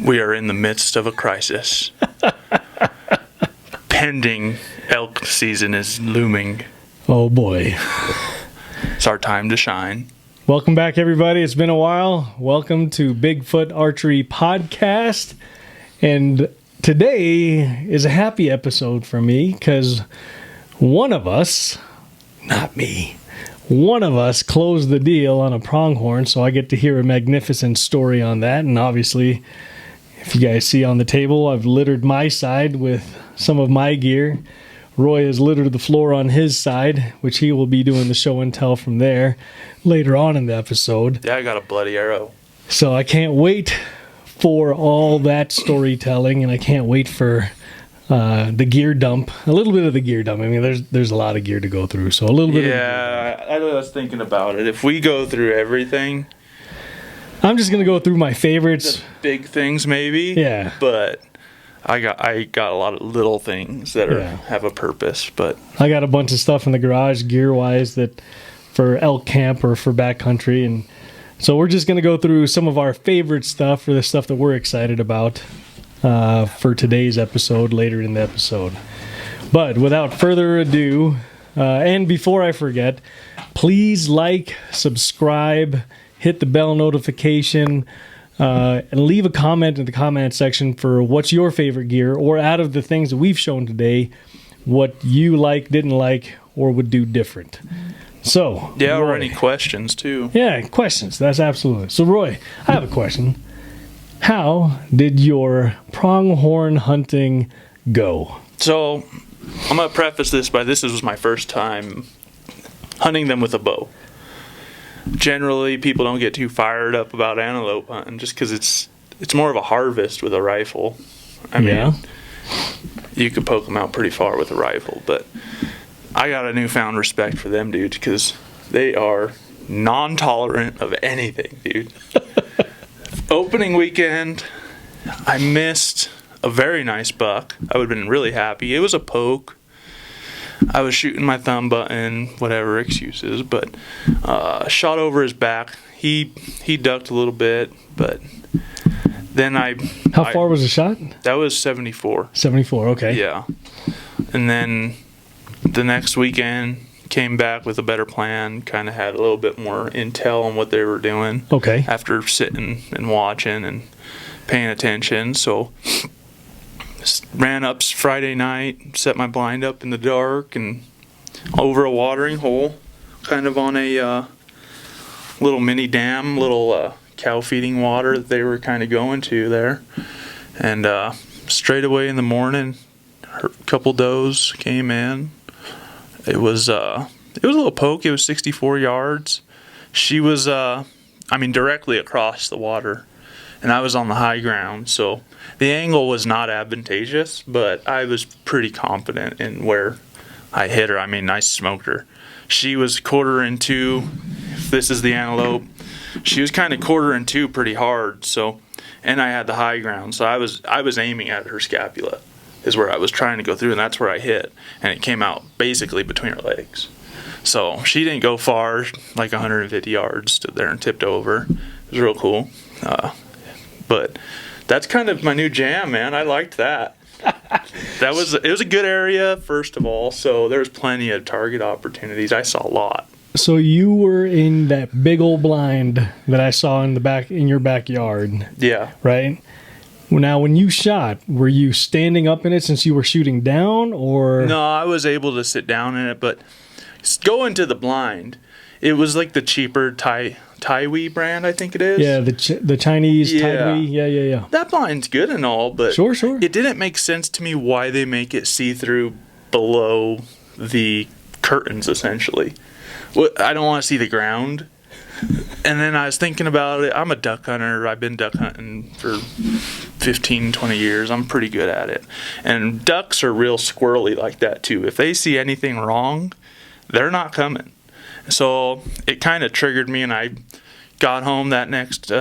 We are in the midst of a crisis. Pending elk season is looming. Oh boy. It's our time to shine. Welcome back, everybody. It's been a while. Welcome to Bigfoot Archery Podcast. And today is a happy episode for me because one of us, not me, one of us closed the deal on a pronghorn, so I get to hear a magnificent story on that. And obviously, if you guys see on the table, I've littered my side with some of my gear. Roy has littered the floor on his side, which he will be doing the show and tell from there later on in the episode. Yeah, I got a bloody arrow. So I can't wait for all that storytelling, and I can't wait for the gear dump. A little bit of the gear dump. I mean, there's a lot of gear to go through, so a little bit. Yeah, I was thinking about it. If we go through everything, I'm just gonna go through my favorites. the big things maybe. Yeah. But I got a lot of little things that have a purpose. But I got a bunch of stuff in the garage gear wise that for elk camp or for backcountry, and so we're just gonna go through some of our favorite stuff or the stuff that we're excited about for today's episode later in the episode. But without further ado, and before I forget, please like, subscribe, hit the bell notification, and leave a comment in the comment section for what's your favorite gear, or out of the things that we've shown today, what you like, didn't like, or would do different. So, yeah, Roy, or any questions too. Yeah, questions. That's absolutely. So, Roy, I have a question. How did your pronghorn hunting go? So, I'm going to preface this by this was my first time hunting them with a bow. Generally, people don't get too fired up about antelope hunting just because it's more of a harvest with a rifle. I mean, you could poke them out pretty far with a rifle, but I got a newfound respect for them, dude, because they are non-tolerant of anything, dude. Opening weekend, I missed a very nice buck. I would have been really happy. It was a poke. I was shooting my thumb button, whatever excuses, but shot over his back. He ducked a little bit, but then How far was the shot? That was 74. 74, okay. Yeah. And then the next weekend came back with a better plan, kind of had a little bit more intel on what they were doing. Okay. After sitting and watching and paying attention. So ran up Friday night, set my blind up in the dark and over a watering hole, kind of on a little mini dam, little cow feeding water that they were kind of going to there. And straight away in the morning, a couple does came in. It was a little poke. It was 64 yards. She was, directly across the water, and I was on the high ground, so the angle was not advantageous, but I was pretty confident in where I hit her. I mean, I smoked her. She was quarter in two. If this is the antelope, she was kind of quarter in two pretty hard. So, and I had the high ground, so I was aiming at her scapula, is where I was trying to go through, and that's where I hit, and it came out basically between her legs. So she didn't go far, like 150 yards, stood there and tipped over. It was real cool. But that's kind of my new jam, man. I liked that. It was a good area, first of all, so there was plenty of target opportunities. I saw a lot. So you were in that big old blind that I saw in your backyard. Yeah. Right? Now, when you shot, were you standing up in it since you were shooting down, or? No, I was able to sit down in it, but going to the blind, it was like the cheaper Taiwi brand, I think it is. Yeah, the Chinese Taiwi. Yeah. That blind's good and all, but sure. It didn't make sense to me why they make it see-through below the curtains, essentially. I don't want to see the ground. And then I was thinking about it. I'm a duck hunter. I've been duck hunting for 15, 20 years. I'm pretty good at it. And ducks are real squirrely like that, too. If they see anything wrong, they're not coming. So it kind of triggered me, and I got home that next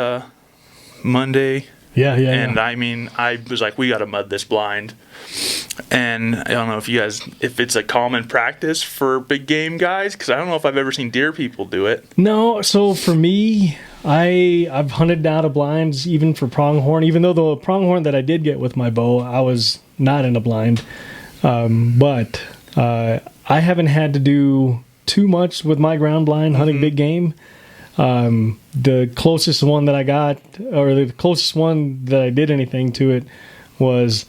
Monday. Yeah. And I mean, I was like, we got to mud this blind. And I don't know if it's a common practice for big game guys, because I don't know if I've ever seen deer people do it. No, so for me, I've hunted out of blinds even for pronghorn. Even though the pronghorn that I did get with my bow, I was not in a blind. But I haven't had to do too much with my ground blind hunting big game. The closest one that I got, or the closest one that I did anything to it, was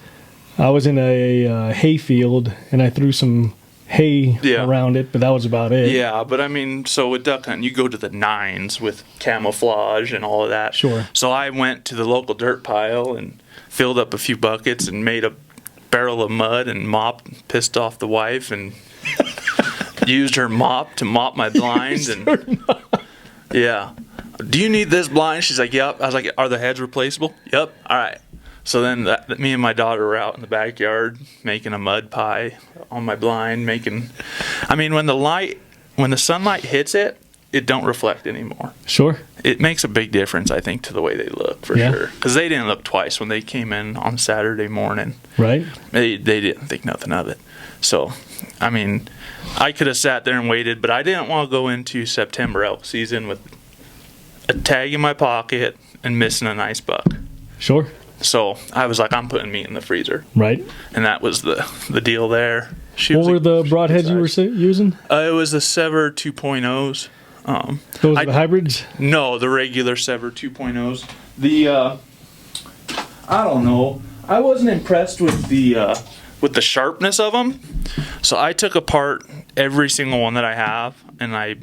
I was in a hay field and I threw some hay around it, but that was about it. Yeah, but I mean, so with duck hunting, you go to the nines with camouflage and all of that. Sure. So I went to the local dirt pile and filled up a few buckets and made a barrel of mud and pissed off the wife and used her mop to mop my blind. And yeah. Do you need this blind? She's like, yep. I was like, are the heads replaceable? Yep. All right. So then me and my daughter were out in the backyard making a mud pie on my blind, I mean, when the sunlight hits it, it don't reflect anymore. Sure. It makes a big difference, I think, to the way they look, for sure. Because they didn't look twice when they came in on Saturday morning. Right. They didn't think nothing of it. So, I mean, I could have sat there and waited, but I didn't want to go into September elk season with a tag in my pocket and missing a nice buck. Sure. So I was like, I'm putting meat in the freezer. Right. And that was the deal there. What were the broadheads you were using? It was the Sever 2.0s. Those are the hybrids? No, the regular Sever 2.0s. I don't know. I wasn't impressed with the sharpness of them. So I took apart every single one that I have and I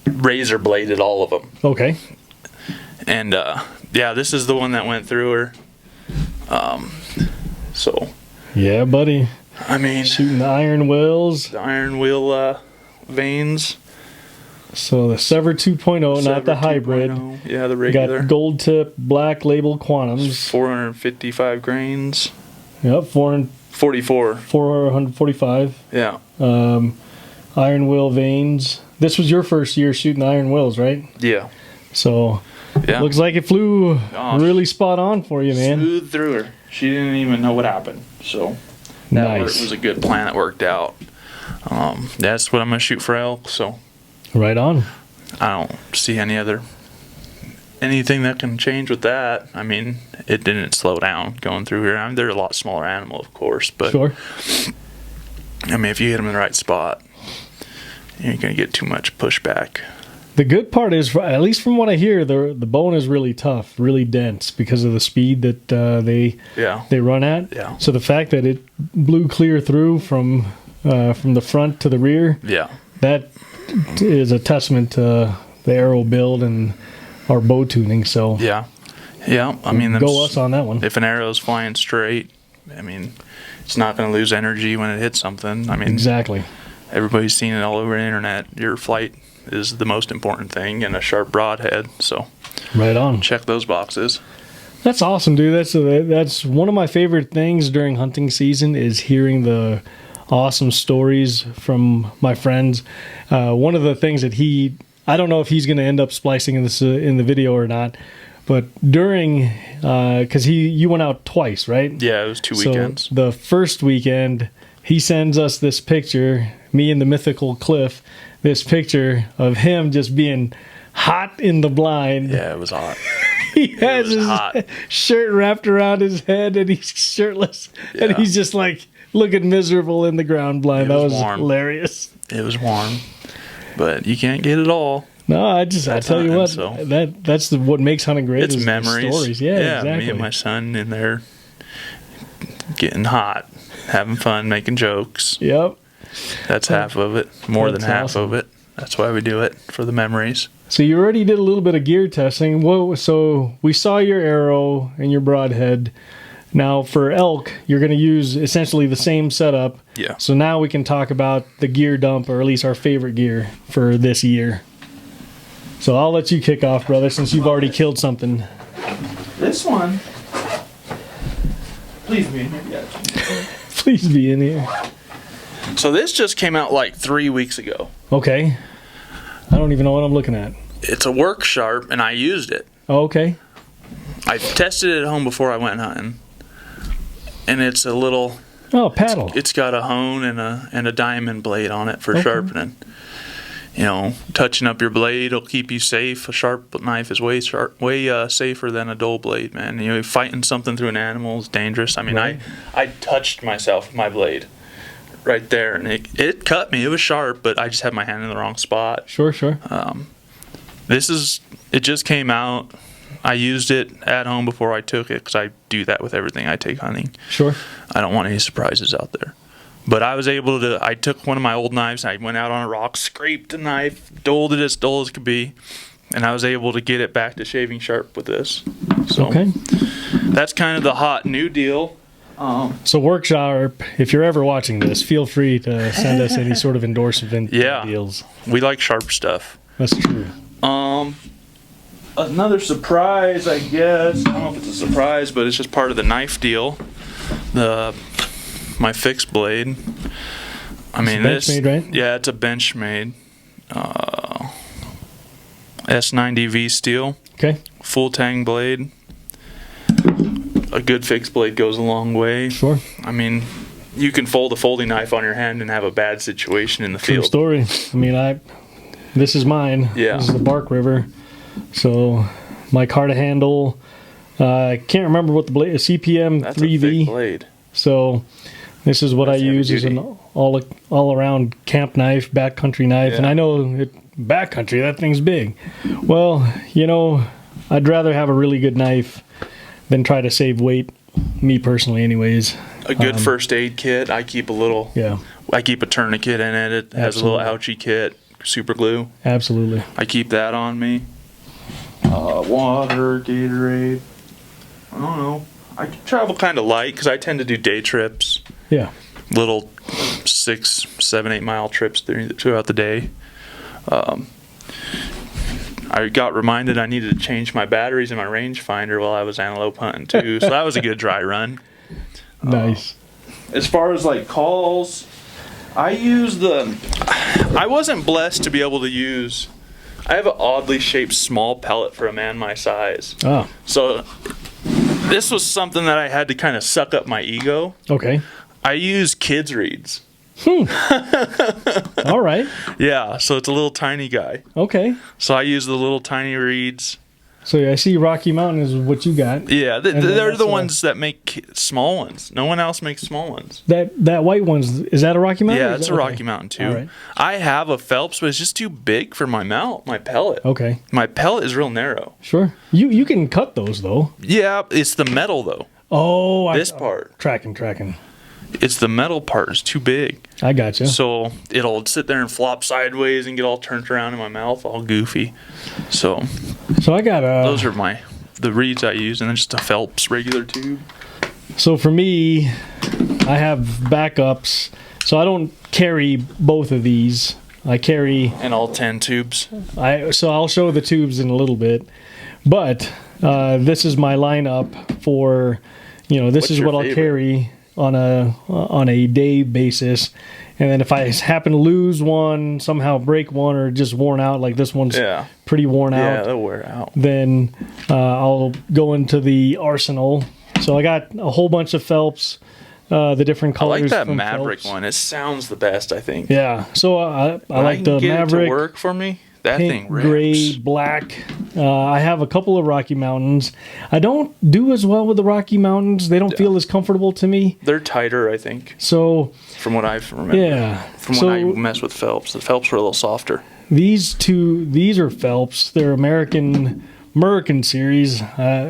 razor bladed all of them. Okay. And yeah, this is the one that went through her. So. Yeah, buddy. I mean, shooting the iron wheels. The iron wheel veins. So the Sever 2.0, not the hybrid. Yeah, the regular. Got gold tip, black label quantums. 455 grains. Yep, 444. 445. Yeah. Iron wheel veins. This was your first year shooting the iron wheels, right? Yeah. So looks like it flew really spot on for you, man. Smooth through her. She didn't even know what happened. So that was a good plan that worked out. That's what I'm going to shoot for elk. So right on. I don't see anything that can change with that. I mean, it didn't slow down going through here. I mean, they're a lot smaller animal, of course, but sure. I mean, if you hit them in the right spot, you ain't gonna get too much pushback. The good part is, at least from what I hear, the bone is really tough, really dense because of the speed that they run at. Yeah. So the fact that it blew clear through from the front to the rear, that is a testament to the arrow build and our bow tuning. So yeah. I mean, go us on that one. If an arrow's flying straight, I mean, it's not going to lose energy when it hits something. I mean, exactly. Everybody's seen it all over the internet. Your flight is the most important thing, and a sharp broadhead. So right on. Check those boxes. That's awesome, dude. That's one of my favorite things during hunting season is hearing the awesome stories from my friends. One of the things that I don't know if he's going to end up splicing in the video or not, but during, because you went out twice, right? Yeah, it was 2 weekends. So the first weekend, he sends us this picture, me and the mythical Cliff, this picture of him just being hot in the blind. Yeah, it was hot. He has his shirt wrapped around his head and he's shirtless, and he's just like looking miserable in the ground blind. That was hilarious. It was warm, but you can't get it all. No, I tell you what, that's what makes hunting great. It's memories. Stories. Yeah, exactly. Me and my son in there getting hot, having fun, making jokes. Yep. That's half of it. More than half of it. That's why we do it, for the memories. So you already did a little bit of gear testing. So we saw your arrow and your broadhead. Now for elk, you're going to use essentially the same setup. Yeah. So now we can talk about the gear dump, or at least our favorite gear for this year. So I'll let you kick off, brother, since you've already killed something. This one. Please be in here. Please be in here. So this just came out like 3 weeks ago. Okay. I don't even know what I'm looking at. It's a work sharp, and I used it. Oh, okay. I tested it at home before I went hunting, and it's a little. Oh, paddle. It's got a hone and a diamond blade on it for sharpening. touching up your blade will keep you safe. A sharp knife is way safer than a dull blade, man. Fighting something through an animal is dangerous. I mean, Right. I touched myself with my blade right there, and it cut me. It was sharp, but I just had my hand in the wrong spot. Sure. It just came out. I used it at home before I took it because I do that with everything I take hunting. Sure. I don't want any surprises out there. But I was able to, I took one of my old knives, I went out on a rock, scraped the knife, dulled it as dull as could be, and I was able to get it back to shaving sharp with this. So Okay. that's kind of the hot new deal. So Worksharp, if you're ever watching this, feel free to send us any sort of endorsement Yeah. deals. We like sharp stuff. That's true. Another surprise, I guess. I don't know if it's a surprise, but it's just part of the knife deal. My fixed blade. I mean, It's a Benchmade, right? Yeah, it's a Benchmade. S90V steel, Okay. full tang blade. A good fixed blade goes a long way. Sure. I mean, you can fold a folding knife on your hand and have a bad situation in the True field. story. I mean, this is mine. Yeah. This is the Bark River. So my Carta handle, I can't remember what the blade is, CPM That's 3V. a thick blade. So this is what That's I use as heavy an all around camp knife, backcountry knife. And Yeah. I know backcountry, that thing's big. Well, I'd rather have a really good knife than try to save weight, me personally anyways. A good first aid kit. I keep Yeah, I keep a tourniquet in it. It has a little Absolutely. ouchie kit, super glue. absolutely. I keep that on me. Water, Gatorade. I don't know. I travel kind of light because I tend to do day trips. Yeah. Little 6, 7, 8 mile trips throughout the day. I got reminded I needed to change my batteries in my rangefinder while I was antelope hunting too. So that was a good dry run. Nice. As far as like calls, I wasn't blessed to be able to use. I have an oddly shaped small pellet for a man my size. Oh, So this was something that I had to kind of suck up my ego. okay. I use kids reeds. All right. Yeah, so it's a little tiny guy. Okay. So I use the little tiny reeds. So I see Rocky Mountain is what you got. Yeah, And then they're that's the ones that make small ones. No one else makes small ones. That white one's, is that a Rocky Mountain? Yeah, or is it's that- a okay. Rocky Mountain too. All right. I have a Phelps, but it's just too big for my pellet. Okay. My pellet is real narrow. Sure. You can cut those though. Yeah, it's the metal though. Oh, This part. Tracking. It's the metal part is too big. I gotcha. So it'll sit there and flop sideways and get all turned around in my mouth, all goofy. So So I got those are the reeds I use, and then just a Phelps regular tube. So for me, I have backups. So I don't carry both of these. I carry And all 10 tubes. so I'll show the tubes in a little bit. But this is my lineup for this What's is your what I'll favorite? carry on a day basis. And then if I happen to lose one, somehow break one, or just worn out, like this one's Yeah. pretty worn Yeah, out, they'll wear out. then I'll go into the arsenal. So I got a whole bunch of Phelps, the different I colors. like that from Maverick Phelps. one. It sounds the best, I think. Yeah. So I When like can the get Maverick. it to work for me. That Pink, thing rips. gray, black. I have a couple of Rocky Mountains. I don't do as well with the Rocky Mountains. They don't feel as comfortable to me. They're tighter, I think, So from what I've remembered. yeah. From so when I mess with Phelps. The Phelps were a little softer. these are Phelps. They're American series.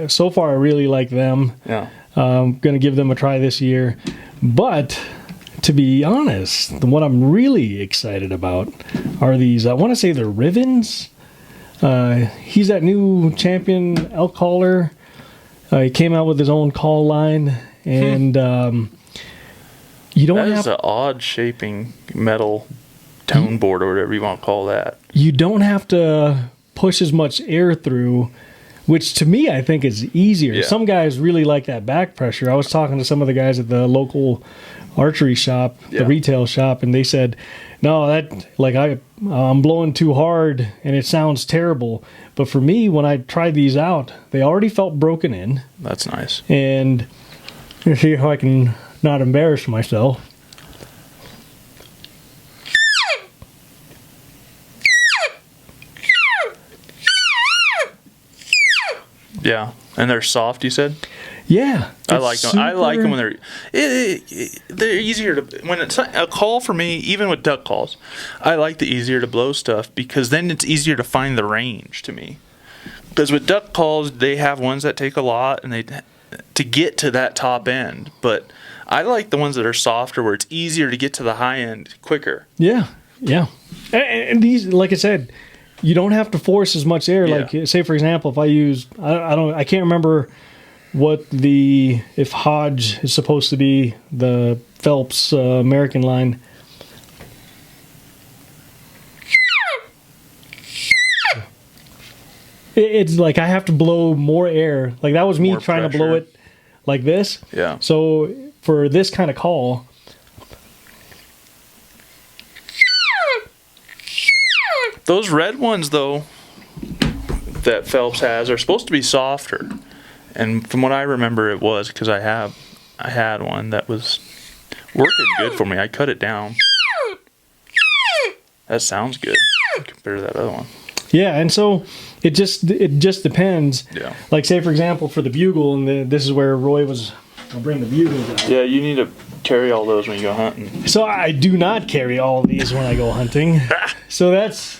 So far, I really like them. Yeah. I'm gonna give them a try this year. But to be honest, what I'm really excited about are these. I want to say they're Rivens. He's that new champion elk caller. He came out with his own call line, and you don't That have is an odd shaping metal tone board or whatever you want to call that. you don't have to push as much air through, which to me I think is easier. Yeah. Some guys really like that back pressure. I was talking to some of the guys at the local archery shop, Yeah. the retail shop, and they said, "No, I'm blowing too hard and it sounds terrible." But for me, when I tried these out, they already felt broken in, That's nice. and let's see how I can not embarrass myself. Yeah, and they're soft. You said. Yeah, I like them. I like them when they're easier to. When it's a call for me, even with duck calls, I like the easier to blow stuff because then it's easier to find the range to me. Because with duck calls, they have ones that take a lot, and they to get to that top end. But I like the ones that are softer, where it's easier to get to the high end quicker. Yeah, yeah. And these, like I said, you don't have to force as much air. Yeah. Like, say for example, if I use, I can't remember what if Hodge is supposed to be the Phelps American line. It's like I have to blow more air. Like that was me More trying to blow pressure. it like this. Yeah. So for this kind of call, Those red ones, though, that Phelps has are supposed to be softer. And from what I remember, it was because I had one that was working good for me. I cut it down. That sounds good compared to that other one. yeah, and so it just depends. Yeah. Like say for example for the bugle, and this is where Roy was. I'll bring the bugle down. Yeah, you need to carry all those when you go hunting. So I do not carry all of these when I go hunting. So that's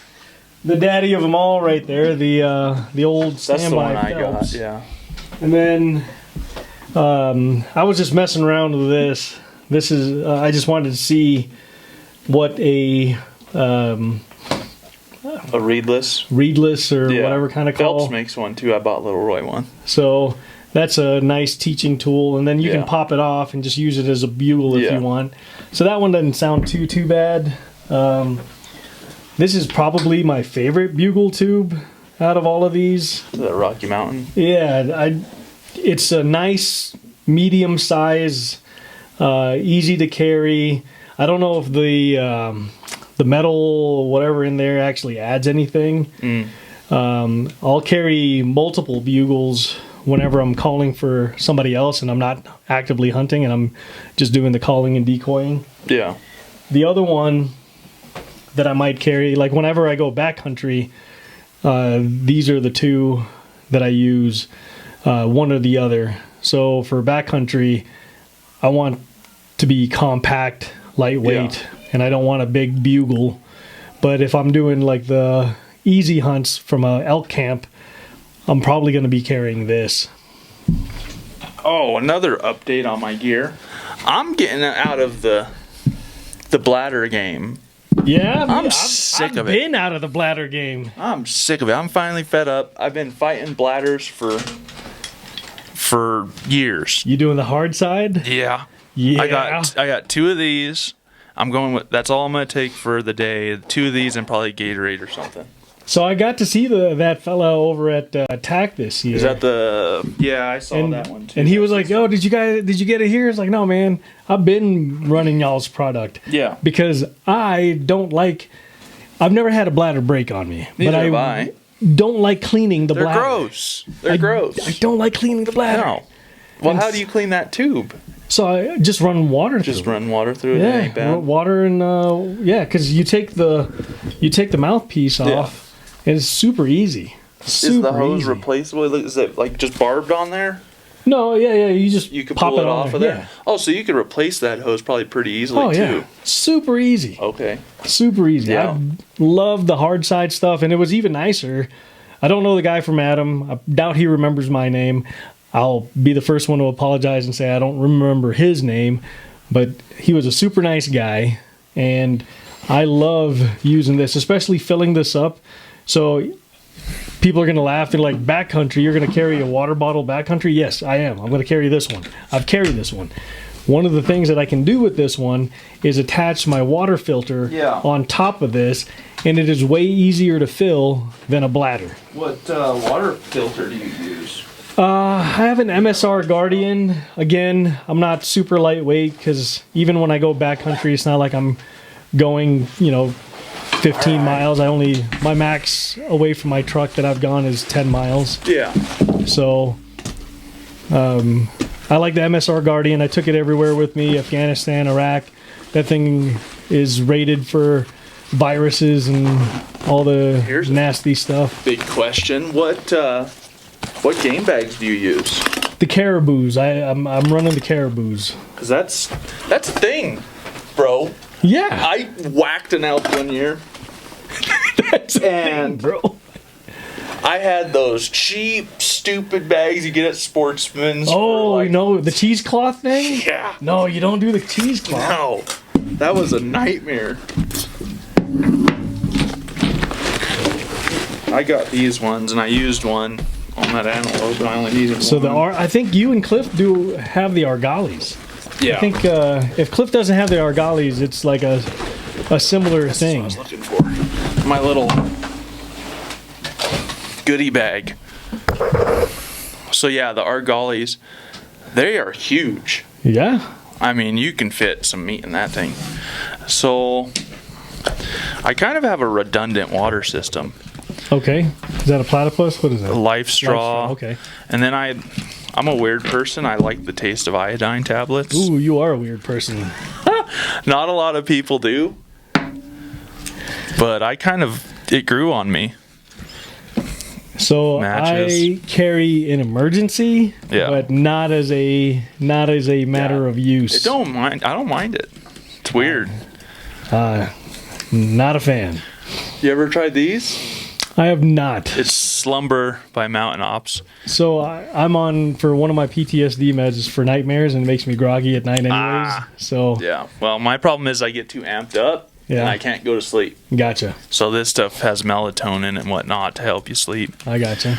the daddy of them all right there. The old standby That's the one I Phelps. got. Yeah. And then I was just messing around with this. This is I just wanted to see what a reedless or whatever kind of call. Phelps makes one too. I bought Little Roy one. So that's a nice teaching tool, and then you can Yeah. pop it off and just use it as a bugle if Yeah. you want. So that one doesn't sound too bad. This is probably my favorite bugle tube out of all of these. Is that Rocky Mountain? Yeah, it's a nice medium size, easy to carry. I don't know if the metal whatever in there actually adds anything. I'll carry multiple bugles whenever I'm calling for somebody else and I'm not actively hunting and I'm just doing the calling and decoying. Yeah. The other one that I might carry, like whenever I go backcountry, these are the two that I use, one or the other. So for backcountry, I want to be compact, lightweight, and I don't want a big bugle. But if I'm doing like the easy hunts from a elk camp, I'm probably going to be carrying this. Oh, another update on my gear. I'm getting out of the bladder game. Yeah, I'm sick of it. I've been out of the bladder game. I'm sick of it. I'm finally fed up. I've been fighting bladders for years. You doing the hard side? Yeah. Yeah. I got two of these. I'm going with that's all I'm gonna take for the day. Two of these and probably Gatorade or something. So I got to see that fella over at TAC this year. Is that the? Yeah, I saw that one too. And he was like, "Oh, did you get it here?" It's like, "No, man. I've been running y'all's product." Yeah. Because I've never had a bladder break on me. Neither but have I. don't like cleaning the They're bladder. gross. They're gross. I don't like cleaning the bladder. No. Well, And how do you clean that tube? So I just run water through Just it. run water through it. It ain't Yeah, bad. water and because you take the mouthpiece off, and it's super easy. Is the hose easy. replaceable? Is it like just barbed on there? No, yeah, You could pop pull it on off of there. Oh, so you could replace that hose probably pretty easily Oh yeah, too. super easy. Okay. Super easy. Yeah. I love the hard side stuff, and it was even nicer. I don't know the guy from Adam. I doubt he remembers my name. I'll be the first one to apologize and say I don't remember his name, but he was a super nice guy, and I love using this, especially filling this up. So people are going to laugh. They're like, backcountry, you're going to carry a water bottle backcountry? Yes, I am. I'm going to carry this one. I've carried this one. One of the things that I can do with this one is attach my water filter on top of this, and it is way easier to fill than a bladder. What water filter do you use? I have an MSR Guardian. Again, I'm not super lightweight because even when I go backcountry, it's not like I'm going, 15 miles. My max away from my truck that I've gone is 10 miles. Yeah. So, I like the MSR Guardian. I took it everywhere with me, Afghanistan, Iraq. That thing is rated for viruses and all the Here's a nasty stuff. Big question. What What game bags do you use? The caribous. I'm running the caribous. Cause that's a thing, bro. Yeah. I whacked an elk one year. That's a thing, bro. I had those cheap, stupid bags you get at Sportsman's. Oh, for like, the cheesecloth thing? Yeah. No, you don't do the cheesecloth. No. That was a nightmare. I got these ones, and I used one on that antelope, but I only needed So one. I think you and Cliff do have the argalis. Yeah. I think if Cliff doesn't have the argalis, it's like a similar That's thing. what I was looking for. My little goodie bag. So yeah, the argalis, they are huge. Yeah. I mean, you can fit some meat in that thing. So I kind of have a redundant water system. Okay. Is that a platypus? What is that? Life straw. Okay. And then I'm a weird person. I like the taste of iodine tablets. Ooh, you are a weird person. Not a lot of people do. But it grew on me. So Matches. I carry an emergency, Yeah. but not as a matter of use. I don't mind it. It's weird. Not a fan. You ever tried these? I have not. It's Slumber by Mountain Ops. So I'm on for one of my PTSD meds for nightmares, and it makes me groggy at night anyways. So Yeah. Well, my problem is I get too amped up Yeah. and I can't go to sleep. Gotcha. So this stuff has melatonin and whatnot to help you sleep. I gotcha.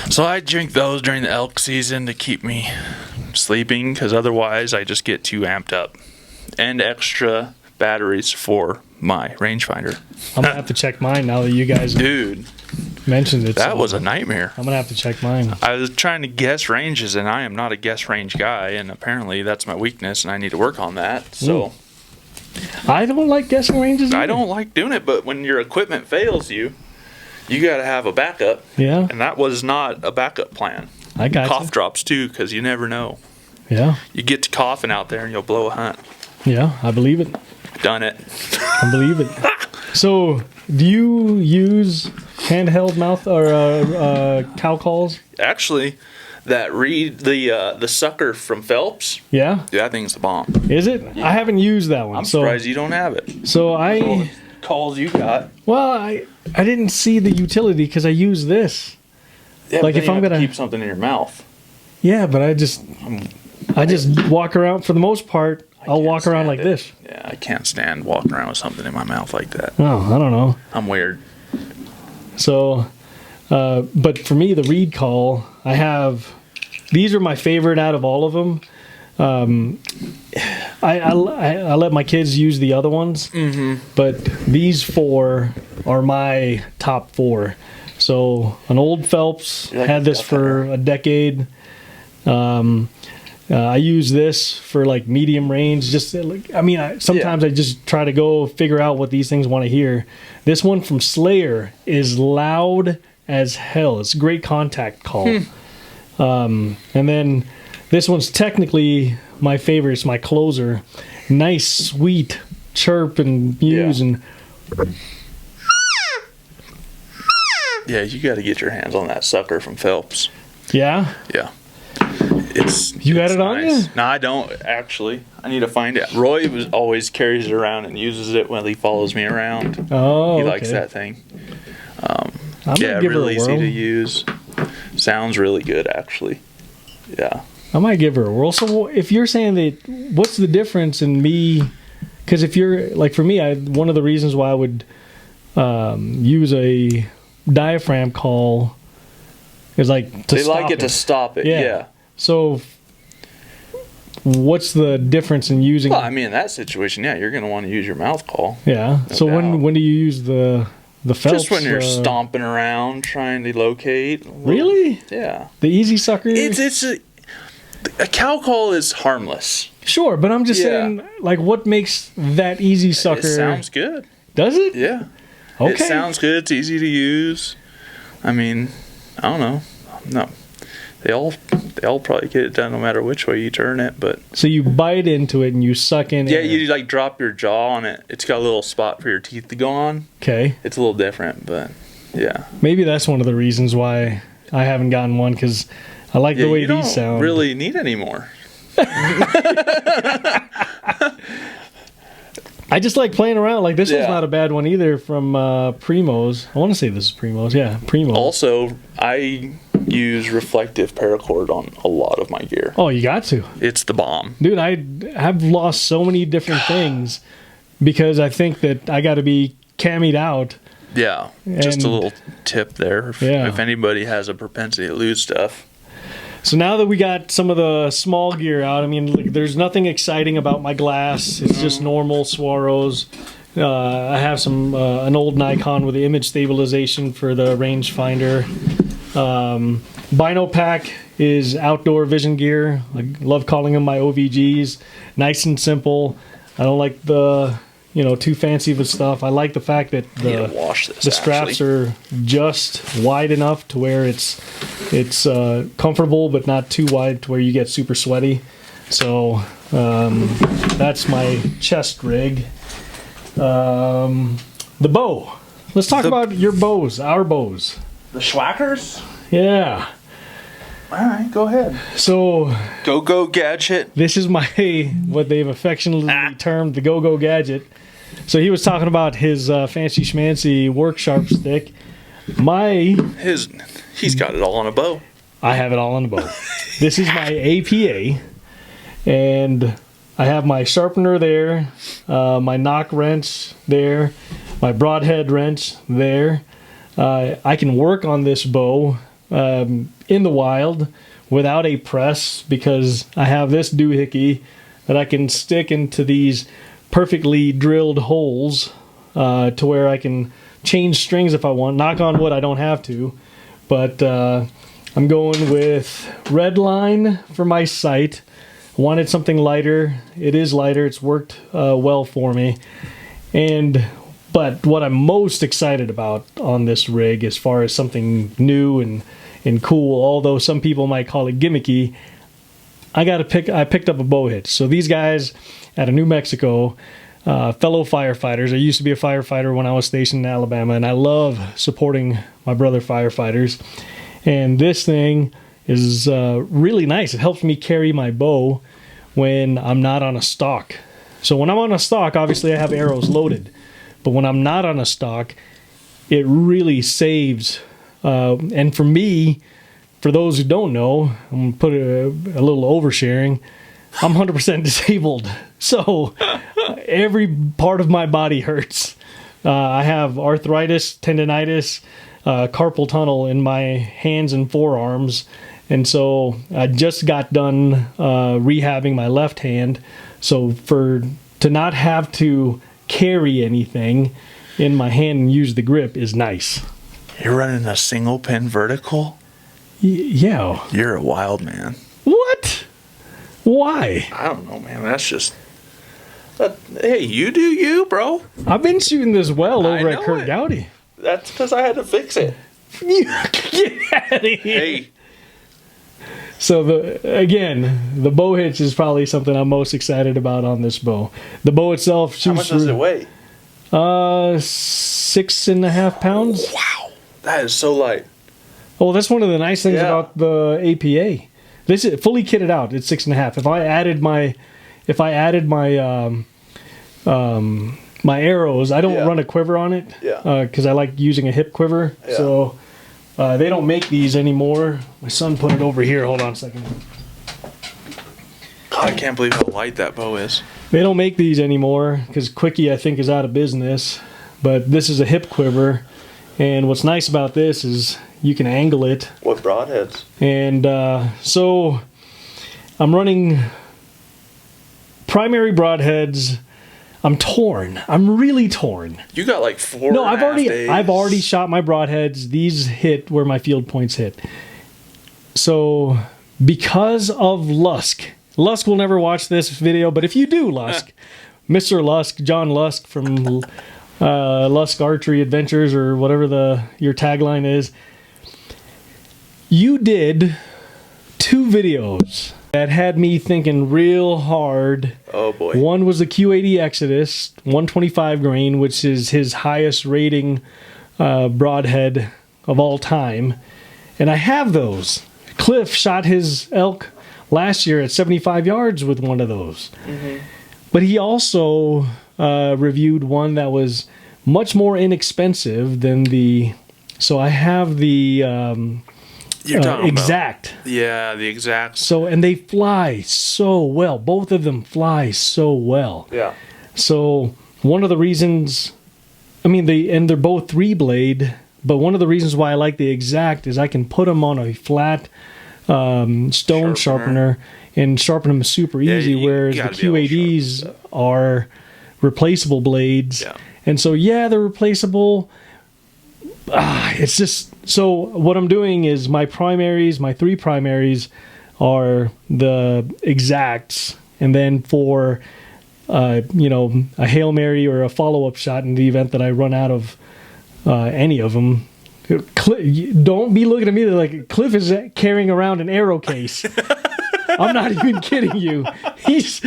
So I drink those during the elk season to keep me sleeping, because otherwise I just get too amped up. And extra batteries for my rangefinder. I'm gonna have to check mine now that you guys Dude, mentioned it. that so was a nightmare. I'm gonna have to check mine. I was trying to guess ranges, and I am not a guess range guy, and apparently that's my weakness, and I need to work on that. So I don't like guessing ranges. I either. don't like doing it, but when your equipment fails you got to have a backup, Yeah, and that was not a backup plan. I got Cough drops too, because you never know. Yeah, You get to coughing out there, and you'll blow a hunt. yeah, I believe it. Done it. I believe it. So, do you use handheld mouth or cow calls? Actually, the sucker from Phelps, Yeah, dude, that thing's the bomb. is it? I haven't used that one. I'm so, surprised you don't have it. So All I the calls you got. I didn't see the utility because I use this. Yeah, Like, but if then I'm you have to gonna- keep something in your mouth. Yeah, but I just walk around for the most part. I'll can't walk around stand like it. this. Yeah, I can't stand walking around with something in my mouth like that. Oh, I don't know. I'm weird. So, but for me, the reed call, I have. These are my favorite out of all of them. I let my kids use the other ones, but these four are my top four. So an old Phelps You like had the this duck for a decade. I use this for like medium range. Just sometimes I just try to go figure out what these things want to hear. This one from Slayer is loud as hell. It's a great contact call. And then this one's technically my favorite. It's my closer. Nice, sweet chirp and mews and Yeah, you got to get your hands on that sucker from Phelps. yeah. Yeah. You got it on you? No, I don't actually. I need to find it. Roy always carries it around and uses it when he follows me around. Oh, He likes okay. that thing. I'm gonna give really her a easy whirl. to use. Sounds really good, actually. Yeah. I might give her a whirl. So if you're saying that, what's the difference in me? Because if you're like for me, one of the reasons why I would use a diaphragm call is like to They stop like it to stop it. Yeah. So what's the difference in using? Well, I mean, in that situation, yeah, you're going to want to use your mouth call. Yeah. No So doubt. when do you use the Phelps? Just when you're stomping around trying to locate. Really? Yeah. The easy sucker? It's a cow call is harmless. Sure, but I'm just Yeah. saying, like, what makes that easy sucker? It sounds good. Does it? Yeah. Okay. It sounds good. It's easy to use. I mean, I don't know. No. They all probably get it done no matter which way you turn it, but So you bite into it and you suck in. yeah, air. you like drop your jaw on it. It's got a little spot for your teeth to go on. Okay. It's a little different, but yeah. Maybe that's one of the reasons why I haven't gotten one because I like the way you these don't sound. really need any more. I just like playing around. Like this one's Yeah. not a bad one either from Primo's. I want to say this is Primo's. Yeah, Primo. Also, I use reflective paracord on a lot of my gear. Oh, you got to. It's the bomb. Dude, I have lost so many different things because I think that I got to be cammied out. Yeah, just a And- little tip there. Yeah. If anybody has a propensity to lose stuff. So now that we got some of the small gear out, I mean, like, there's nothing exciting about my glass. It's just normal Swaros. I have some an old Nikon with the image stabilization for the rangefinder. Bino Pack is outdoor vision gear. I love calling them my OVGs. Nice and simple. I don't like the too fancy of stuff. I like the fact that I need to wash this. the straps are just wide enough to where it's comfortable, but not too wide to where you get super sweaty. So that's my chest rig. The bow. Let's talk about your bows, our bows. The Schwackers? Yeah. All right, go ahead. So Go Gadget. this is my what they've affectionately termed the Go Gadget. So he was talking about his fancy schmancy work sharp stick. He's got it all on a bow. I have it all on the bow. This is my APA, and I have my sharpener there, my knock wrench there, my broadhead wrench there. I can work on this bow in the wild without a press because I have this doohickey that I can stick into these perfectly drilled holes to where I can change strings if I want. Knock on wood, I don't have to, but I'm going with red line for my sight. Wanted something lighter. It is lighter. It's worked well for me. But what I'm most excited about on this rig, as far as something new and cool, although some people might call it gimmicky, I picked up a bow hitch. So these guys out of New Mexico, fellow firefighters. I used to be a firefighter when I was stationed in Alabama, and I love supporting my brother firefighters. And this thing is really nice. It helps me carry my bow when I'm not on a stock. So when I'm on a stock, obviously I have arrows loaded. But when I'm not on a stock, it really saves. And for me, for those who don't know, I'm going to put a little oversharing. I'm 100% disabled. So every part of my body hurts. I have arthritis, tendonitis, carpal tunnel in my hands and forearms. And so I just got done rehabbing my left hand. So to not have to carry anything in my hand and use the grip is nice. You're running a single pin vertical? Yeah. You're a wild man. What? Why? I don't know, man. That's just... hey, you do you, bro. I've been shooting this well I over at know Kurt it. Gowdy. That's because I had to fix it. You get out of here. Hey, So the bow hitch is probably something I'm most excited about on this bow. The bow itself shoots how much does it weigh? 6.5 pounds. Wow, that is so light. Oh, that's one of the nice things Yeah. about the APA. This is fully kitted out. It's 6.5. If I added my arrows, I don't Yeah. run a quiver on it. Yeah. Because I like using a hip quiver. Yeah. So they don't make these anymore. My son put it over here. Hold on a second. God, I can't believe how light that bow is. They don't make these anymore because Quickie, I think, is out of business. But this is a hip quiver. And what's nice about this is you can angle it. What broadheads? And so I'm running primary broadheads. I'm torn. I'm really torn. You got like 4. No, I've I've already shot my broadheads. These hit where my field points hit. So because of Lusk will never watch this video, but if you do, Lusk, Mr. Lusk, John Lusk from Lusk Archery Adventures or whatever your tagline is, you did 2 videos that had me thinking real hard. Oh boy. One was the Q80 Exodus 125 grain, which is his highest rating broadhead of all time. And I have those. Cliff shot his elk last year at 75 yards with one of those. Mm-hmm. But he also reviewed one that was much more inexpensive than the... So I have the Exact. Yeah, the Exact. So, and they fly so well. Both of them fly so well. Yeah. So one of the reasons... they're both 3-blade, but one of the reasons why I like the Exact is I can put them on a flat stone sharpener and sharpen them super easy, whereas the Q80s are replaceable blades. Yeah. And so, they're replaceable. It's just... So what I'm doing is my 3 primaries are the Exacts, and then for... a Hail Mary or a follow-up shot in the event that I run out of any of them. Don't be looking at me like Cliff is carrying around an arrow case. I'm not even kidding you. He's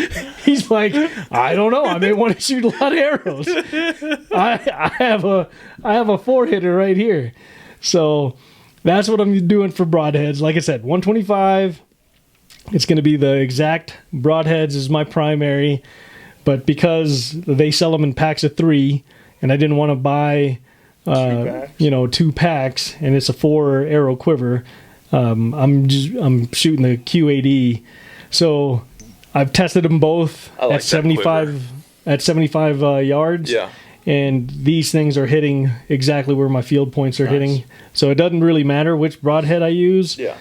like, I don't know. I may want to shoot a lot of arrows. I have a 4-hitter right here. So that's what I'm doing for broadheads. Like I said, 125. It's going to be the Exact broadheads is my primary. But because they sell them in packs of 3, and I didn't want to buy, 2 packs, and it's a 4 arrow quiver, I'm shooting the Q80. So I've tested them both at 75 yards. Yeah. And these things are hitting exactly where my field points are hitting. So it doesn't really matter which broadhead I use. Yeah.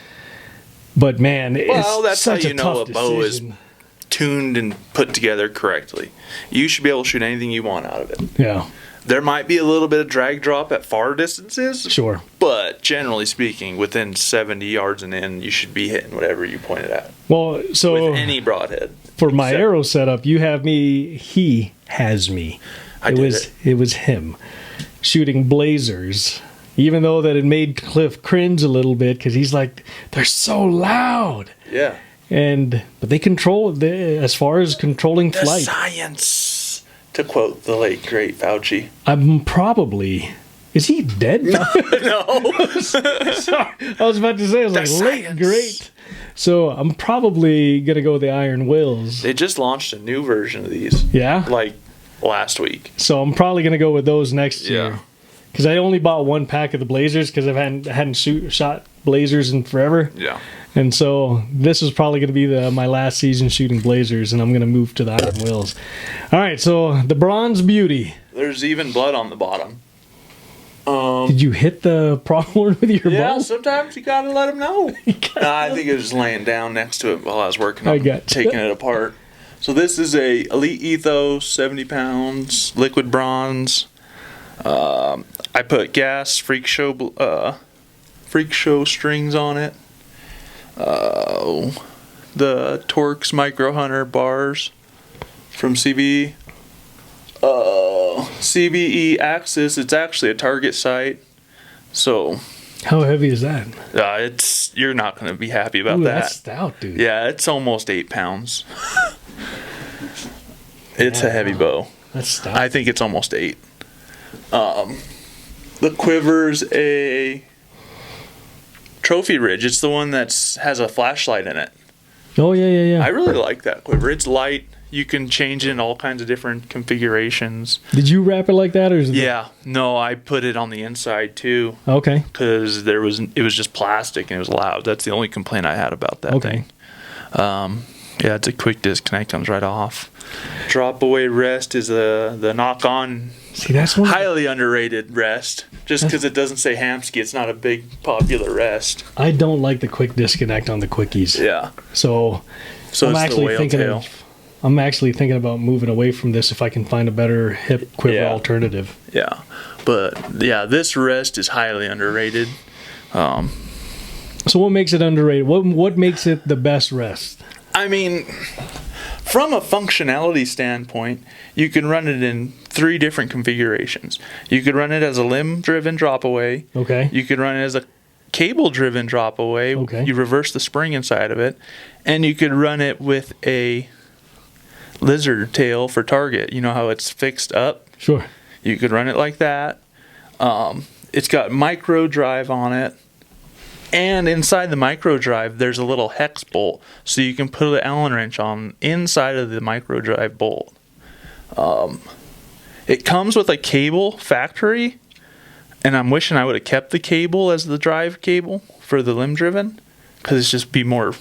But man, that's such how you know a bow is decision. Tuned and put together correctly. You should be able to shoot anything you want out of it. Yeah. There might be a little bit of drag drop at far distances. Sure. But generally speaking, within 70 yards and in, you should be hitting whatever you pointed at. Well, so with any broadhead. For my arrow setup, you have me. He has me. It was him shooting blazers. Even though that it made Cliff cringe a little bit because he's like, they're so loud. Yeah. But they control as far as controlling the flight. Science, to quote the late great Fauci. I'm probably. Is he dead? No. Sorry, I was about to say. I was like, late great. So I'm probably gonna go with the Iron Wills. They just launched a new version of these. Yeah. Like last week. So I'm probably gonna go with those next year. Because I only bought 1 pack of the Blazers because I hadn't shot Blazers in forever. Yeah. And so this is probably going to be my last season shooting Blazers, and I'm going to move to the Iron Wills. All right, so the Bronze Beauty. There's even blood on the bottom. Did you hit the pronghorn with your bow? Yeah, sometimes you got to let them know. I think it was laying down next to it while I was working on taking it apart. So this is a Elite Ethos, 70 pounds, liquid bronze. I put gas freak show strings on it. The Torx Micro Hunter bars from CBE. CBE Axis. It's actually a target sight. So. How heavy is that? You're not going to be happy about that. That's stout, dude. Yeah, it's almost 8 pounds. It's a heavy bow. That's stout. I think it's almost 8. The quiver's a Trophy Ridge. It's the one that has a flashlight in it. Oh, yeah. I really like that quiver. It's light. You can change it in all kinds of different configurations. Did you wrap it like that? Or No, I put it on the inside too. Okay. Because it was just plastic and it was loud. That's the only complaint I had about that thing. It's a quick disconnect, comes right off. Drop away rest is the knock-on. See, that's one highly underrated rest. Just because it doesn't say Hamsky, it's not a big popular rest. I don't like the quick disconnect on the quickies. Yeah. So I'm actually thinking about moving away from this if I can find a better hip quiver alternative. Yeah. But this rest is highly underrated. So what makes it underrated? What makes it the best rest? I mean, from a functionality standpoint, you can run it in 3 different configurations. You could run it as a limb-driven drop-away. Okay. You could run it as a cable-driven drop-away. Okay. You reverse the spring inside of it. And you could run it with a lizard tail for target. You know how it's fixed up? Sure. You could run it like that. It's got micro drive on it. And inside the micro drive, there's a little hex bolt, so you can put an Allen wrench on inside of the micro drive bolt. It comes with a cable factory, and I'm wishing I would have kept the cable as the drive cable for the limb driven, because it's just be more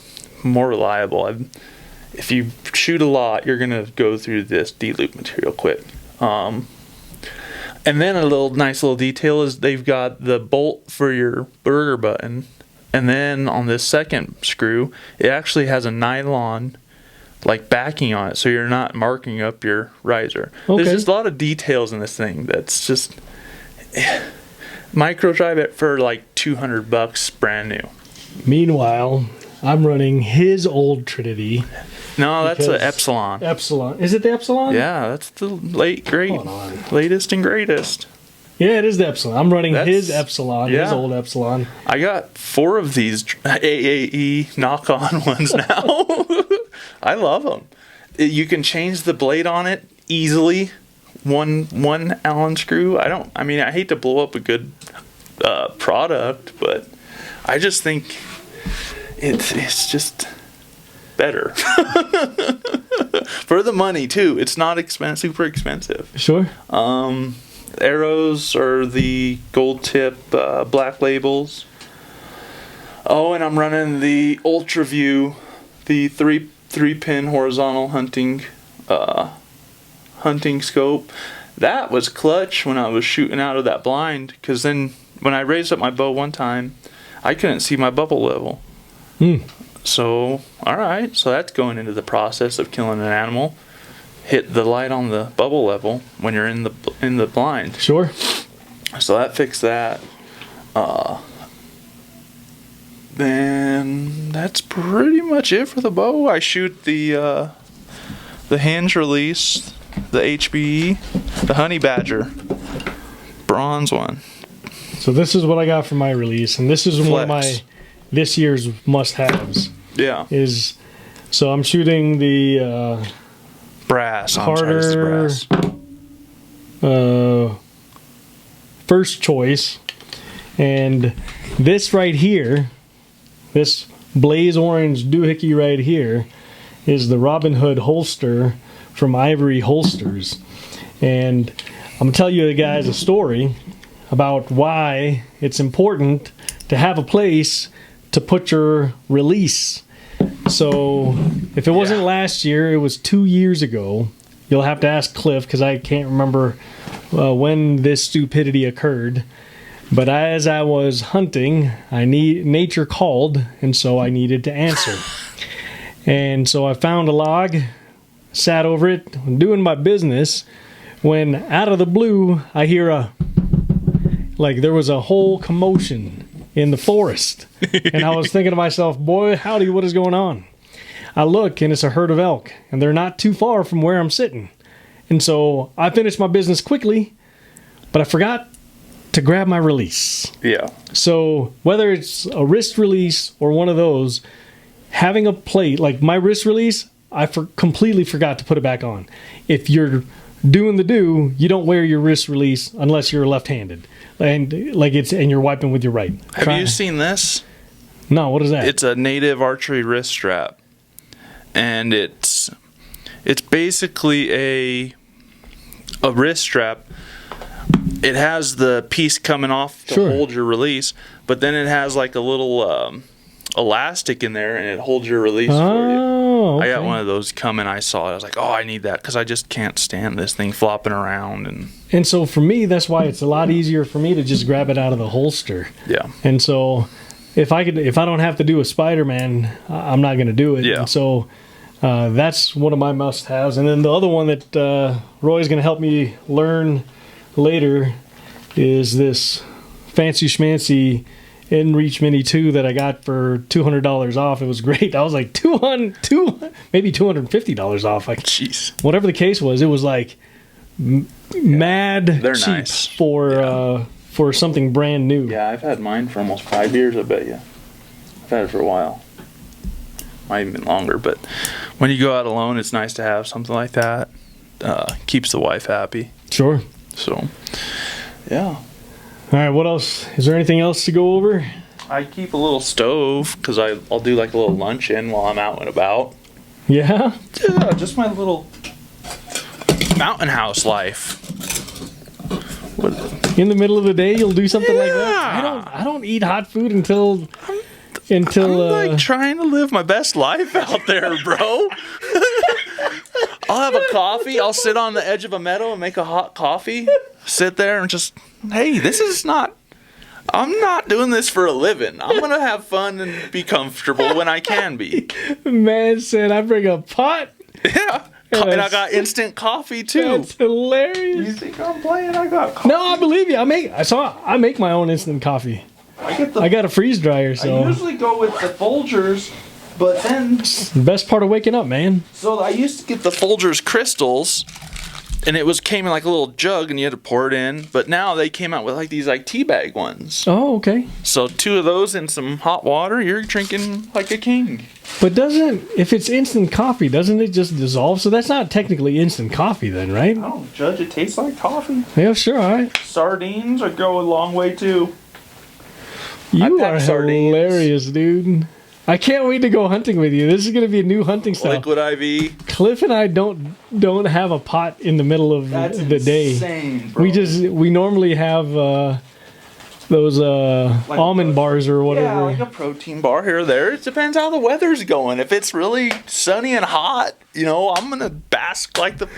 reliable. If you shoot a lot, you're gonna go through this D-loop material quick. And then nice little detail is they've got the bolt for your burger button, and then on this second screw, it actually has a nylon like backing on it, so you're not marking up your riser. Okay. There's just a lot of details in this thing that's just micro drive it for like $200 brand new. Meanwhile, I'm running his old Trinity. No, that's an Epsilon. Epsilon. Is it the Epsilon? Yeah, that's the Hold on. latest and greatest. Yeah, it is the Epsilon. I'm running his Epsilon, his yeah. old Epsilon. I got 4 of these AAE knock-on ones now. I love them. You can change the blade on it easily. One Allen screw. I hate to blow up a good product, but I just think it's just better for the money too. It's not super expensive. Sure. Arrows are the gold tip black labels. Oh, and I'm running the Ultra View, the three pin horizontal hunting scope. That was clutch when I was shooting out of that blind, because then when I raised up my bow one time, I couldn't see my bubble level. So, alright, so that's going into the process of killing an animal. Hit the light on the bubble level when you're in the blind. Sure. So that fixed that. Then that's pretty much it for the bow. I shoot the hinge release, the HBE, the Honey Badger, bronze one. So this is what I got for my release, and this is Flex. one of my this year's must-haves. Yeah. So I'm shooting the Brass. Carter first choice, and this right here, this blaze orange doohickey right here, is the Robin Hood holster from Ivory Holsters. And I'm gonna tell you guys a story about why it's important to have a place to put your release. So if it wasn't last year, it was 2 years ago. You'll have to ask Cliff, because I can't remember when this stupidity occurred. But as I was hunting, nature called, and so I needed to answer. And so I found a log, sat over it, doing my business, when out of the blue I hear there was a whole commotion in the forest. And I was thinking to myself, boy, howdy, what is going on? I look, and it's a herd of elk, and they're not too far from where I'm sitting. And so I finished my business quickly, but I forgot to grab my release. Yeah. So whether it's a wrist release or one of those, having a plate, like my wrist release, I completely forgot to put it back on. If you're doing you don't wear your wrist release unless you're left-handed. And you're wiping with your right. Have you seen this? No, what is that? It's a native archery wrist strap, and it's basically a wrist strap. It has the piece coming off to hold your release, but then it has like a little elastic in there, and it holds your release for you. Okay. I got one of those coming. I saw it. I was like, oh, I need that, because I just can't stand this thing flopping around. And so for me, that's why it's a lot easier for me to just grab it out of the holster. Yeah. And so if I don't have to do a Spider-Man, I'm not going to do it. Yeah. And so that's one of my must-haves. And then the other one that Roy's going to help me learn later is this fancy schmancy InReach Mini 2 that I got for $200 off. It was great. I was like maybe $250 off. Like, jeez. Whatever the case was, it was like mad They're cheap nice. for something brand new. Yeah, I've had mine for almost 5 years, I bet you. I've had it for a while. Might even been longer, but when you go out alone, it's nice to have something like that. Keeps the wife happy. Sure. So, yeah. All right, what else? Is there anything else to go over? I keep a little stove because I'll do like a little luncheon while I'm out and about. Yeah? Yeah, just my little mountain house life. In the middle of the day, you'll do something like that? Yeah. I don't eat hot food until I'm like trying to live my best life out there, bro. I'll have a coffee. I'll sit on the edge of a meadow and make a hot coffee. Sit there and just, hey, I'm not doing this for a living. I'm going to have fun and be comfortable when I can be. Man said I bring a pot. Yeah. And I got instant coffee too. That's hilarious. You think I'm playing? I got coffee. No, I believe you. I make my own instant coffee. I got a freeze dryer, so. I usually go with the Folgers, but then. The best part of waking up, man. So I used to get the Folgers crystals, and came in like a little jug, and you had to pour it in. But now they came out with like these like tea bag ones. Oh, okay. So 2 of those in some hot water, you're drinking like a king. But if it's instant coffee, doesn't it just dissolve? So that's not technically instant coffee then, right? I don't judge. It tastes like coffee. Yeah, sure, all right. Sardines go a long way too. You are hilarious, dude. I can't wait to go hunting with you. This is going to be a new hunting style. Liquid IV. Cliff and I don't have a pot in the middle of the day. Insane, bro. We normally have those like almond bars or whatever. Yeah, like a protein bar here or there. It depends how the weather's going. If it's really sunny and hot, I'm gonna bask like the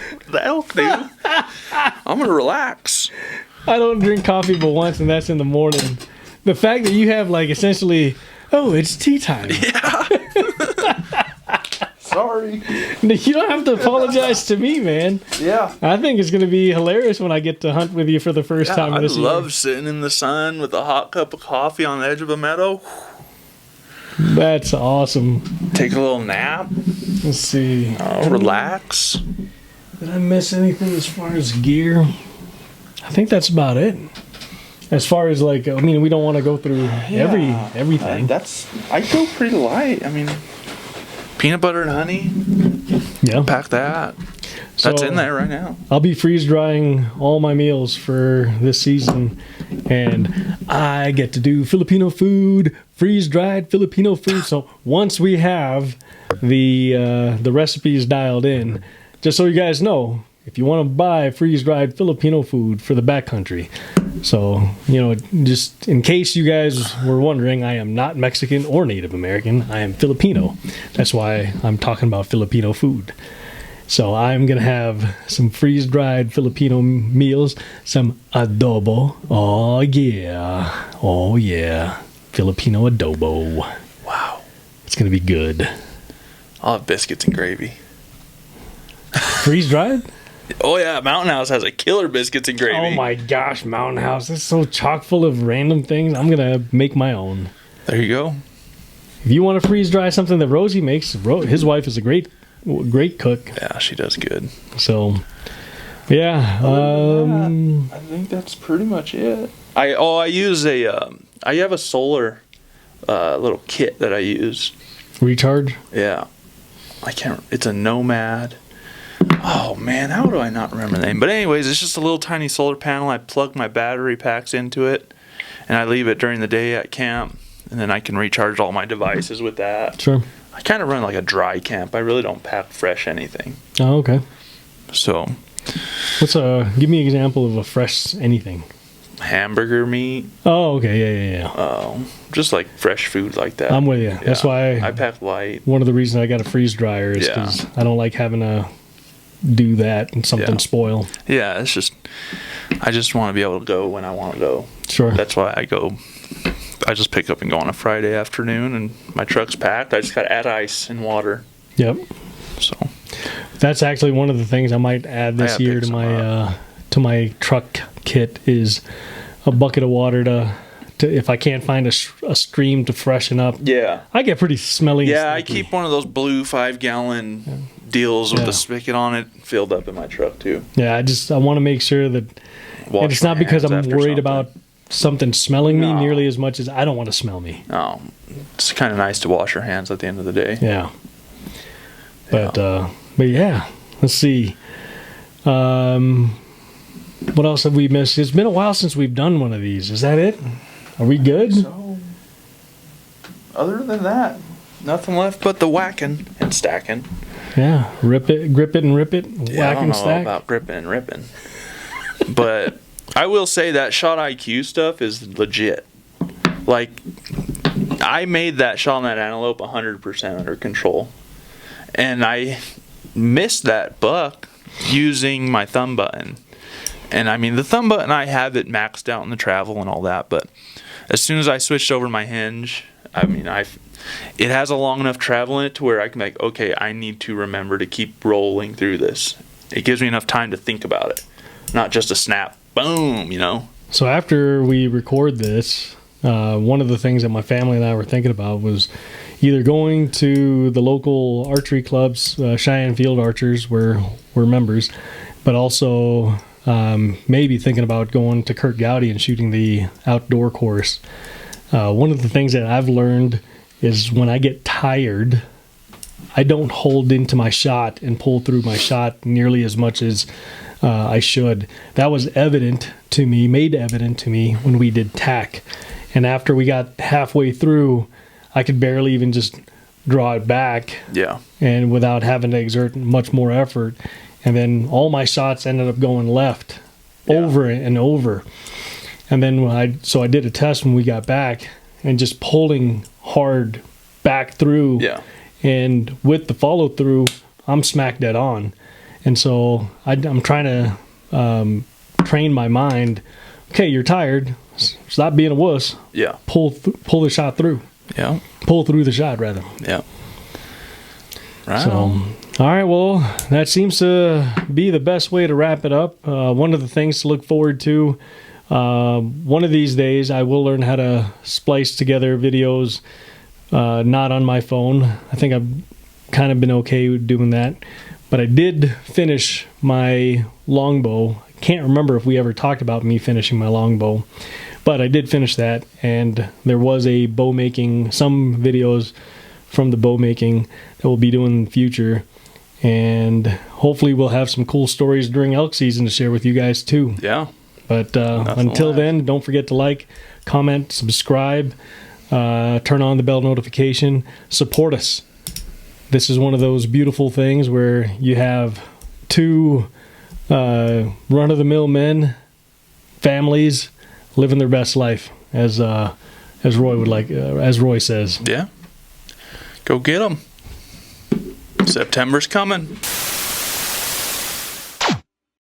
elk do. I'm gonna relax. I don't drink coffee but once, and that's in the morning. The fact that you have like essentially, it's tea time. Yeah. Sorry. You don't have to apologize to me, man. Yeah. I think it's going to be hilarious when I get to hunt with you for the first time this year. I love sitting in the sun with a hot cup of coffee on the edge of a meadow. That's awesome. Take a little nap. Let's see. Relax. Did I miss anything as far as gear? I think that's about it. As far as we don't want to go through everything. I go pretty light. Peanut butter and honey. Yeah. Pack that. That's in there right now. I'll be freeze drying all my meals for this season, and I get to do Filipino food, freeze dried Filipino food. So once we have the recipes dialed in, just so you guys know, if you want to buy freeze dried Filipino food for the backcountry. So, just in case you guys were wondering, I am not Mexican or Native American. I am Filipino. That's why I'm talking about Filipino food. So I'm going to have some freeze-dried Filipino meals, some adobo. Oh, yeah. Oh, yeah. Filipino adobo. Wow. It's going to be good. I'll have biscuits and gravy. Freeze-dried? Oh, yeah. Mountain House has a killer biscuits and gravy. Oh, my gosh. Mountain House is so chock full of random things. I'm going to make my own. There you go. If you want to freeze-dry something that Rosie makes, his wife is a great cook. Yeah, she does good. So, yeah. I think that's pretty much it. I have a solar little kit that I use. Recharge? Yeah. It's a Nomad. Oh, man, how do I not remember the name? But anyways, it's just a little tiny solar panel. I plug my battery packs into it, and I leave it during the day at camp, and then I can recharge all my devices with that. Sure. I kind of run like a dry camp. I really don't pack fresh anything. Oh, okay. So. Give me an example of a fresh anything. Hamburger meat. Oh, okay. Yeah. Just like fresh food like that. I'm with you. Yeah. That's why I pack light. One of the reasons I got a freeze dryer is because I don't like having to do that and something spoil. Yeah, I just want to be able to go when I want to go. Sure. That's why I just pick up and go on a Friday afternoon, and my truck's packed. I just got to add ice and water. Yep. So that's actually one of the things I might add this year to my truck kit is a bucket of water to if I can't find a stream to freshen up. Yeah. I get pretty smelly. Yeah, I keep one of those blue 5-gallon deals with the spigot on it filled up in my truck too. Yeah, I want to make sure that it's not because I'm worried about something smelling me nearly as much as I don't want to smell me. No, it's kind of nice to wash your hands at the end of the day. Yeah. But yeah, let's see. What else have we missed? It's been a while since we've done one of these. Is that it? Are we good? other than that, nothing left but the whacking and stacking. Yeah, rip it, grip it, and rip it. Yeah, Whack I don't and know stack. about gripping and ripping. But I will say that shot IQ stuff is legit. Like, I made that shot on that antelope 100% under control. And I missed that buck using my thumb button. And I mean, the thumb button, I have it maxed out in the travel and all that. But as soon as I switched over to my hinge, I mean, it has a long enough travel in it to where I can be like, okay, I need to remember to keep rolling through this. It gives me enough time to think about it. Not just a snap, boom, you know? So after we record this, one of the things that my family and I were thinking about was either going to the local archery clubs, Cheyenne Field Archers, where we're members, but also maybe thinking about going to Kurt Gowdy and shooting the outdoor course. One of the things that I've learned is when I get tired, I don't hold into my shot and pull through my shot nearly as much as I should. That was made evident to me when we did tack. And after we got halfway through, I could barely even just draw it back. Yeah. And without having to exert much more effort. And then all my shots ended up going left over and over. And then I did a test when we got back and just pulling hard back through. Yeah. And with the follow through, I'm smack dead on. And so I'm trying to train my mind. Okay, you're tired. Stop being a wuss. Yeah. Pull the shot through. Yeah. Pull through the shot, rather. Yeah. Right. So, all right. Well, that seems to be the best way to wrap it up. One of the things to look forward to. One of these days, I will learn how to splice together videos, not on my phone. I think I've kind of been okay with doing that. But I did finish my longbow. I can't remember if we ever talked about me finishing my longbow. But I did finish that, and there was a bow making, some videos from the bow making that we'll be doing in the future. And hopefully we'll have some cool stories during elk season to share with you guys too. Yeah. But until then, don't forget to like, comment, subscribe, turn on the bell notification, support us. This is one of those beautiful things where you have two run-of-the-mill men, families, living their best life, as Roy says. Yeah. Go get them. September's coming.